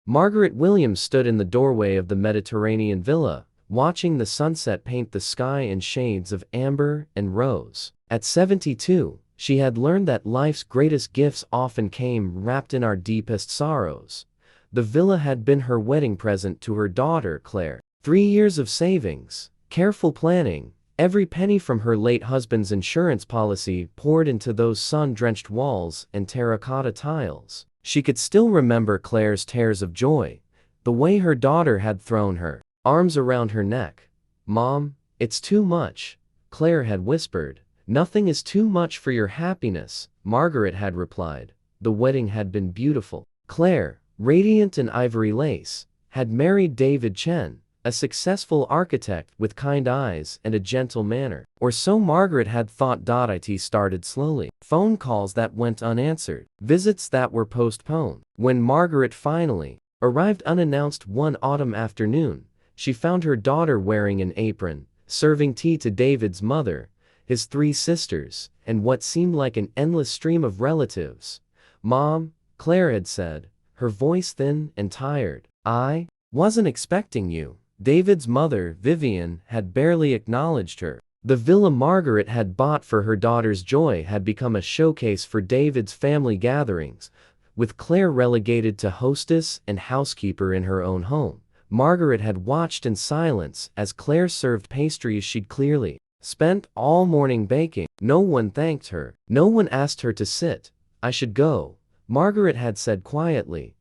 Margaret Williams stood in the doorway of the Mediterranean villa, watching the sunset paint the sky in shades of amber and rose. At 72, she had learned that life's greatest gifts often came wrapped in our deepest sorrows. The villa had been her wedding present to her daughter Claire. 3 years of savings, careful planning, every penny from her late husband's insurance policy poured into those sun-drenched walls and terracotta tiles. She could still remember Claire's tears of joy, the way her daughter had thrown her arms around her neck. "Mom, it's too much," Claire had whispered. "Nothing is too much for your happiness," Margaret had replied. The wedding had been beautiful. Claire, radiant in ivory lace, had married David Chen, a successful architect with kind eyes and a gentle manner. Or so Margaret had thought. It started slowly. Phone calls that went unanswered. Visits that were postponed. When Margaret finally arrived unannounced one autumn afternoon, she found her daughter wearing an apron, serving tea to David's mother, his 3 sisters, and what seemed like an endless stream of relatives. "Mom," Claire had said, her voice thin and tired, "I wasn't expecting you." David's mother, Vivian, had barely acknowledged her. The villa Margaret had bought for her daughter's joy had become a showcase for David's family gatherings, with Claire relegated to hostess and housekeeper in her own home. Margaret had watched in silence as Claire served pastries she'd clearly spent all morning baking. No one thanked her. No one asked her to sit. "I should go," Margaret had said quietly.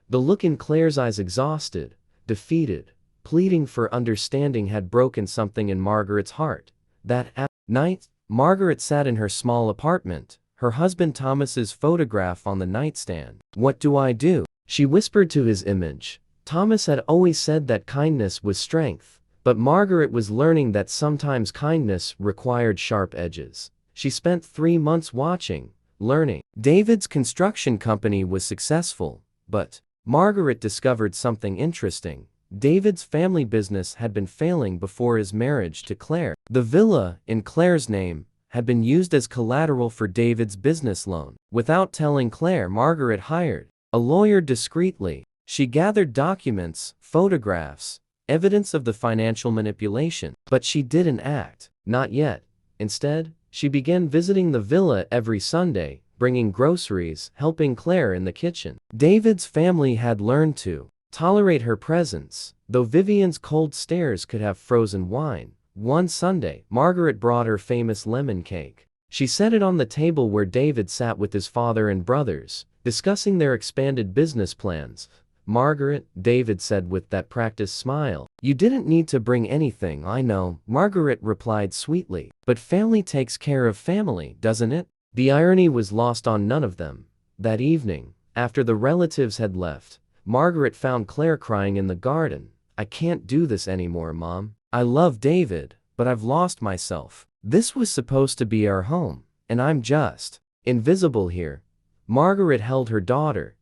The look in Claire's eyes, exhausted, defeated, pleading for understanding, had broken something in Margaret's heart. That night, Margaret sat in her small apartment, her husband Thomas's photograph on the nightstand. "What do I do?" she whispered to his image. Thomas had always said that kindness was strength, but Margaret was learning that sometimes kindness required sharp edges. She spent 3 months watching, learning. David's construction company was successful, but Margaret discovered something interesting. David's family business had been failing before his marriage to Claire. The villa, in Claire's name, had been used as collateral for David's business loan. Without telling Claire, Margaret hired a lawyer discreetly. She gathered documents, photographs, evidence of the financial manipulation. But she didn't act. Not yet. Instead, she began visiting the villa every Sunday, bringing groceries, helping Claire in the kitchen. David's family had learned to tolerate her presence, though Vivian's cold stares could have frozen wine. One Sunday, Margaret brought her famous lemon cake. She set it on the table where David sat with his father and brothers, discussing their expanded business plans. "Margaret," David said with that practiced smile, "you didn't need to bring anything." "I know," Margaret replied sweetly, "but family takes care of family, doesn't it?" The irony was lost on none of them. That evening, after the relatives had left, Margaret found Claire crying in the garden. "I can't do this anymore, Mom. I love David, but I've lost myself. This was supposed to be our home, and I'm just invisible here." Margaret held her daughter,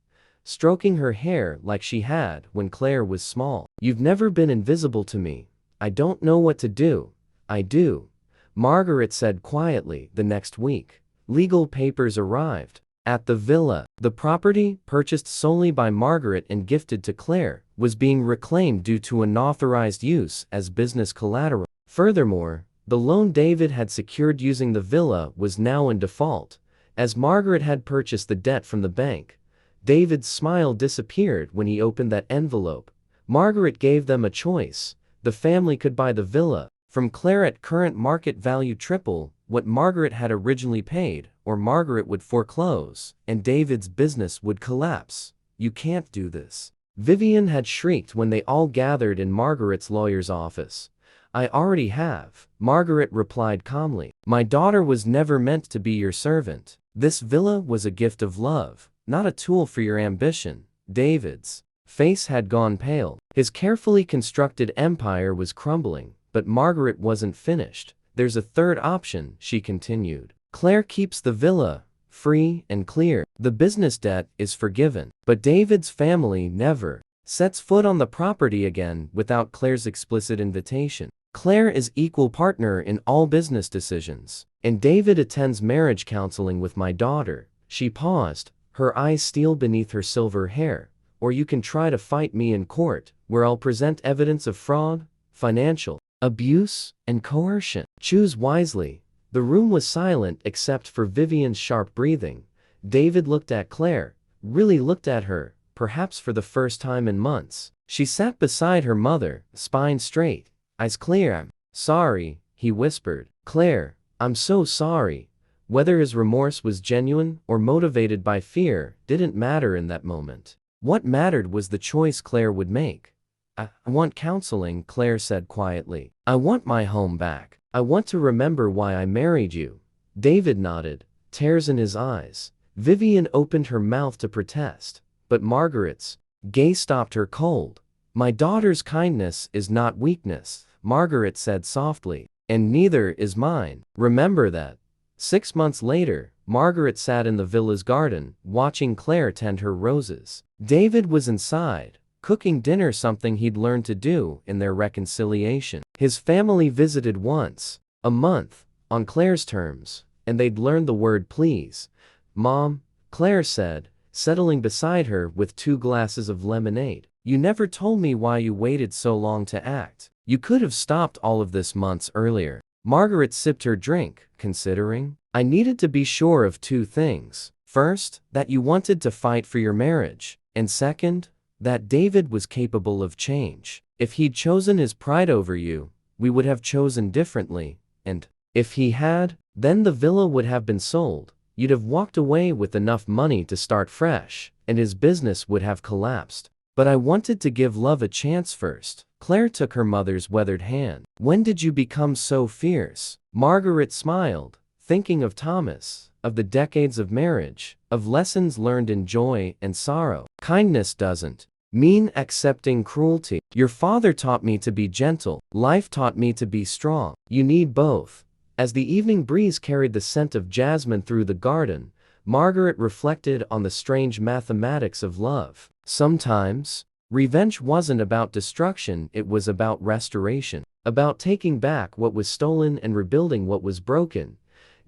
stroking her hair like she had when Claire was small. "You've never been invisible to me. I don't know what to do." "I do," Margaret said quietly. The next week, legal papers arrived. At the villa, the property, purchased solely by Margaret and gifted to Claire, was being reclaimed due to unauthorized use as business collateral. Furthermore, the loan David had secured using the villa was now in default, as Margaret had purchased the debt from the bank. David's smile disappeared when he opened that envelope. Margaret gave them a choice. The family could buy the villa from Claire at current market value, triple what Margaret had originally paid, or Margaret would foreclose, and David's business would collapse. "You can't do this," Vivian had shrieked when they all gathered in Margaret's lawyer's office. "I already have," Margaret replied calmly. "My daughter was never meant to be your servant. This villa was a gift of love, not a tool for your ambition." David's face had gone pale. His carefully constructed empire was crumbling, but Margaret wasn't finished. "There's a third option," she continued. "Claire keeps the villa, free and clear. The business debt is forgiven. But David's family never sets foot on the property again without Claire's explicit invitation. Claire is equal partner in all business decisions, and David attends marriage counseling with my daughter." She paused, her eyes steel beneath her silver hair. or you can try to fight me in court, where I'll present evidence of fraud, financial abuse, and coercion. Choose wisely." The room was silent except for Vivian's sharp breathing. David looked at Claire, really looked at her, perhaps for the first time in months. She sat beside her mother, spine straight, eyes clear. "I'm sorry," he whispered. "Claire, I'm so sorry." Whether his remorse was genuine or motivated by fear didn't matter in that moment. What mattered was the choice Claire would make. I want counseling," Claire said quietly. "I want my home back. I want to remember why I married you." David nodded, tears in his eyes. Vivian opened her mouth to protest, but Margaret's gaze stopped her cold. "My daughter's kindness is not weakness," Margaret said softly, "and neither is mine. Remember that." 6 months later, Margaret sat in the villa's garden, watching Claire tend her roses. David was inside, cooking dinner, something he'd learned to do in their reconciliation. His family visited once a month, on Claire's terms, and they'd learned the word please. "Mom," Claire said, settling beside her with 2 glasses of lemonade, "you never told me why you waited so long to act. You could have stopped all of this months earlier." Margaret sipped her drink, considering. "I needed to be sure of 2 things. First, that you wanted to fight for your marriage, and second, that David was capable of change. If he'd chosen his pride over you, we would have chosen differently, and if he had, then the villa would have been sold. You'd have walked away with enough money to start fresh, and his business would have collapsed. But I wanted to give love a chance first." Claire took her mother's weathered hand. "When did you become so fierce?" Margaret smiled, thinking of Thomas, of the decades of marriage, of lessons learned in joy and sorrow. "Kindness doesn't mean accepting cruelty. Your father taught me to be gentle. Life taught me to be strong. You need both." As the evening breeze carried the scent of jasmine through the garden, Margaret reflected on the strange mathematics of love. Sometimes, revenge wasn't about destruction, it was about restoration, about taking back what was stolen and rebuilding what was broken.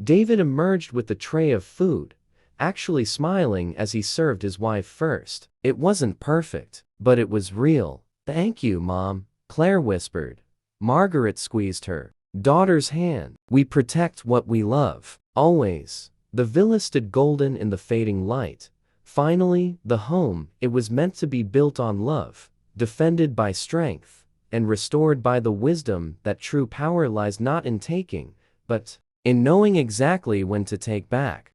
David emerged with the tray of food, actually smiling as he served his wife first. "It wasn't perfect, but it was real." "Thank you, Mom," Claire whispered. Margaret squeezed her daughter's hand. "We protect what we love, always." The villa stood golden in the fading light. Finally, the home, it was meant to be built on love, defended by strength, and restored by the wisdom that true power lies not in taking, but in knowing exactly when to take back.